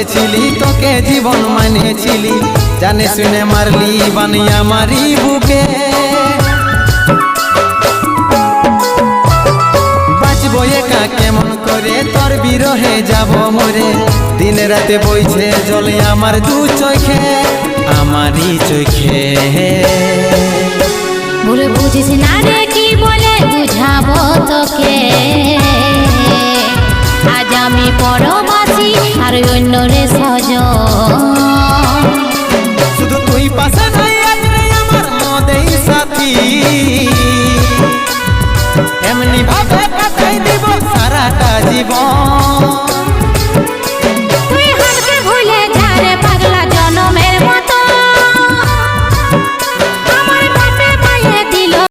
বসেছিলি তোকে জীবন মানেছিলি, জানে শুনে মারলি বানিয়া মারি বুকে। বাঁচবো একা কেমন করে তোর বিরহে যাব মরে, দিন রাতে বইছে জলে আমার দু চোখে, আমারই চোখে। ভুল বুঝিস না রে কি বলে বুঝাবো তোকে, আজ আমি পরবাসী আর অন্য রে সজন। শুধু তুই পাশে নাই আজ রে আমার মদেই সাথী।